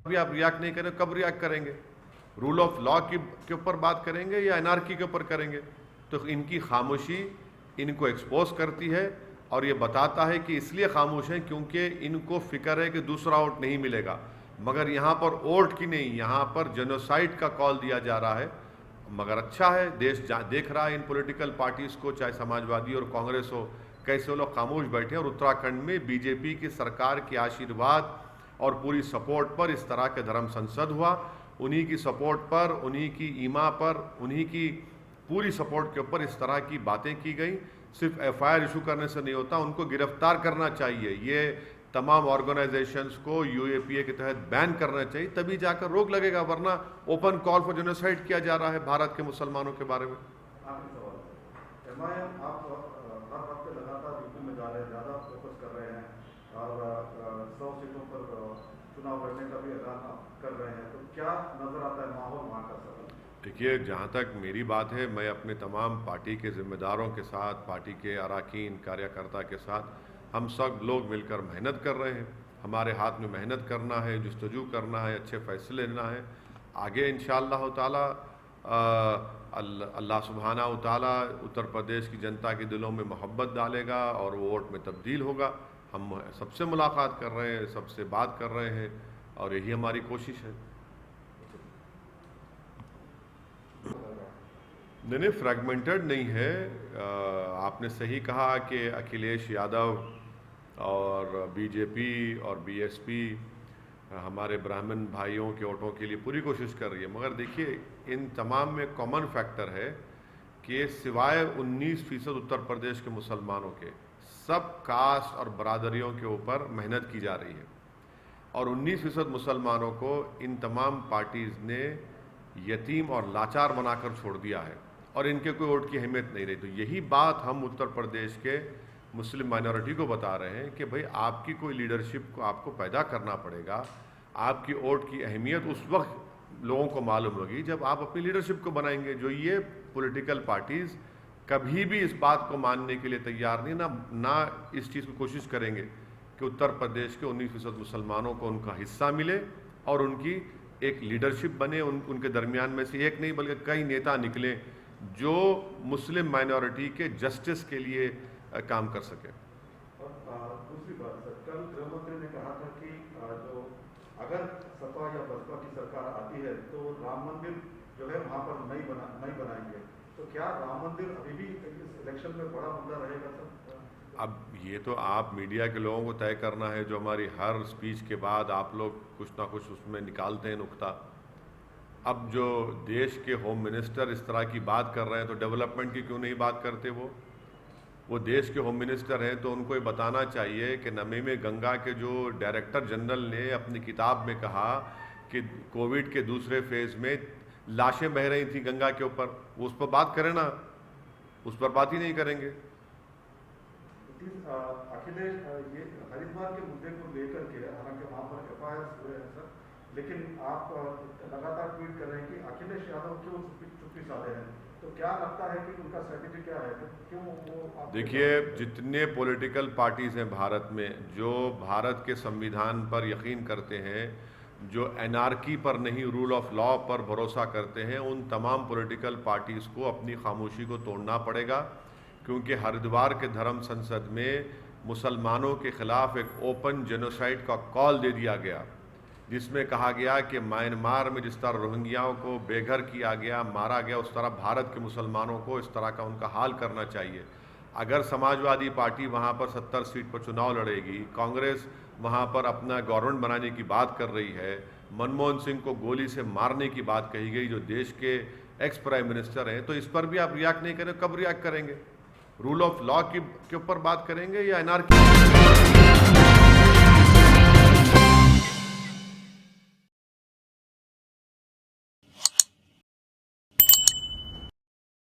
भी आप रिएक्ट नहीं करें, कब रिएक्ट करेंगे? रूल ऑफ लॉ के ऊपर बात करेंगे या एनआरकी के ऊपर करेंगे? तो इनकी खामोशी इनको एक्सपोज करती है और ये बताता है कि इसलिए खामोश है क्योंकि इनको फिक्र है कि दूसरा वोट नहीं मिलेगा। मगर यहाँ पर वोट की नहीं, यहाँ पर जेनोसाइड का कॉल दिया जा रहा है। मगर अच्छा है, देश देख रहा है इन पॉलिटिकल पार्टीज को, चाहे समाजवादी और कांग्रेस हो, कैसे वो लोग खामोश बैठे। और उत्तराखंड में बीजेपी की सरकार के आशीर्वाद और पूरी सपोर्ट पर इस तरह के धर्म संसद हुआ। उन्हीं की सपोर्ट पर, उन्हीं की ईमा पर, उन्हीं की पूरी सपोर्ट के ऊपर इस तरह की बातें की गई। सिर्फ एफआईआर इशू करने से नहीं होता, उनको गिरफ्तार करना चाहिए। ये तमाम ऑर्गेनाइजेशंस को यूएपीए के तहत बैन करना चाहिए, तभी जाकर रोक लगेगा, वरना ओपन कॉल फॉर जेनोसाइड किया जा रहा है भारत के मुसलमानों के बारे में। हर हफ्ते लगातार यूपी में जा रहे हैं, ज़्यादा फोकस कर रहे हैं और 100 सीटों पर चुनाव लड़ने का भी ऐलान कर रहे हैं, तो क्या नजर आता है माहौल वहाँ का? देखिए, जहाँ तक मेरी बात है, मैं अपने तमाम पार्टी के जिम्मेदारों के साथ, पार्टी के अरकान कार्यकर्ता के साथ, हम सब लोग मिलकर मेहनत कर रहे हैं। हमारे हाथ में मेहनत करना है, जुस्तजू करना है, अच्छे फैसले लेना है। आगे इंशाअल्लाह ताला अल्लाह सुब्हानहू ताला उत्तर प्रदेश की जनता के दिलों में मोहब्बत डालेगा और वो वोट में तब्दील होगा। हम सबसे मुलाकात कर रहे हैं, सबसे बात कर रहे हैं और यही हमारी कोशिश है। नहीं, फ्रैगमेंटेड नहीं है। आपने सही कहा कि अखिलेश यादव और बीजेपी और बीएसपी हमारे ब्राह्मण भाइयों के वोटों के लिए पूरी कोशिश कर रही है। मगर देखिए, इन तमाम में कॉमन फैक्टर है कि सिवाय 19% उत्तर प्रदेश के मुसलमानों के, सब कास्ट और बरादरियों के ऊपर मेहनत की जा रही है और 19% मुसलमानों को इन तमाम पार्टीज़ ने यतीम और लाचार बनाकर छोड़ दिया है और इनके कोई वोट की अहमियत नहीं रही। तो यही बात हम उत्तर प्रदेश के मुस्लिम माइनॉरिटी को बता रहे हैं कि भाई, आपकी कोई लीडरशिप को आपको पैदा करना पड़ेगा। आपकी वोट की अहमियत उस वक्त लोगों को मालूम होगी जब आप अपनी लीडरशिप को बनाएंगे। जो ये पॉलिटिकल पार्टीज़ कभी भी इस बात को मानने के लिए तैयार नहीं, ना इस चीज़ की कोशिश करेंगे कि उत्तर प्रदेश के 19% मुसलमानों को उनका हिस्सा मिले और उनकी एक लीडरशिप बने। उनके दरमियान में से एक नहीं बल्कि कई नेता निकले जो मुस्लिम माइनॉरिटी के जस्टिस के लिए काम कर सके। और दूसरी बात सर, कल गृह मंत्री ने कहा था कि जो अगर सपा या बसपा की सरकार आती है तो राम मंदिर जो है वहाँ पर नहीं बनाएंगे। तो क्या राम मंदिर अभी भी इस इलेक्शन में बड़ा मुद्दा रहेगा सर? अब ये तो आप मीडिया के लोगों को तय करना है। जो हमारी हर स्पीच के बाद आप लोग कुछ ना कुछ उसमें निकालते हैं नुक्ता। अब जो देश के होम मिनिस्टर इस तरह की बात कर रहे हैं तो डेवलपमेंट की क्यों नहीं बात करते? वो देश के होम मिनिस्टर हैं तो उनको ये बताना चाहिए कि नमी में गंगा के जो डायरेक्टर जनरल ने अपनी किताब में कहा कि कोविड के दूसरे फेज में लाशें बह रही थी गंगा के ऊपर, उस पर बात करें ना, उस पर बात ही नहीं करेंगे। अखिलेश, ये हरिद्वार के मुद्दे को लेकर के, हालांकि वहाँ पर एफआईआर हुए हैं सर, लेकिन आप लगातार ट्वीट कर रहे हैं कि अखिलेश यादव क्यों चुप्पी साधे हैं, तो क्या लगता है कि उनका स्ट्रेटेजी क्या है? क्यों वो? देखिए, जितने पॉलिटिकल पार्टीज हैं भारत में, जो भारत के संविधान पर यकीन करते हैं, जो एनआरकी पर नहीं रूल ऑफ लॉ पर भरोसा करते हैं, उन तमाम पॉलिटिकल पार्टीज को अपनी खामोशी को तोड़ना पड़ेगा। क्योंकि हरिद्वार के धर्म संसद में मुसलमानों के खिलाफ एक ओपन जेनोसाइड का कॉल दे दिया गया, जिसमें कहा गया कि म्यांमार में जिस तरह रोहिंग्याओं को बेघर किया गया, मारा गया, उस तरह भारत के मुसलमानों को इस तरह का उनका हाल करना चाहिए। अगर समाजवादी पार्टी वहाँ पर 70 सीट पर चुनाव लड़ेगी, कांग्रेस वहाँ पर अपना गवर्नमेंट बनाने की बात कर रही है, मनमोहन सिंह को गोली से मारने की बात कही गई जो देश के एक्स प्राइम मिनिस्टर हैं, तो इस पर भी आप रिएक्ट नहीं करें, कब रिएक्ट करेंगे? रूल ऑफ लॉ के ऊपर बात करेंगे या एनआरकी?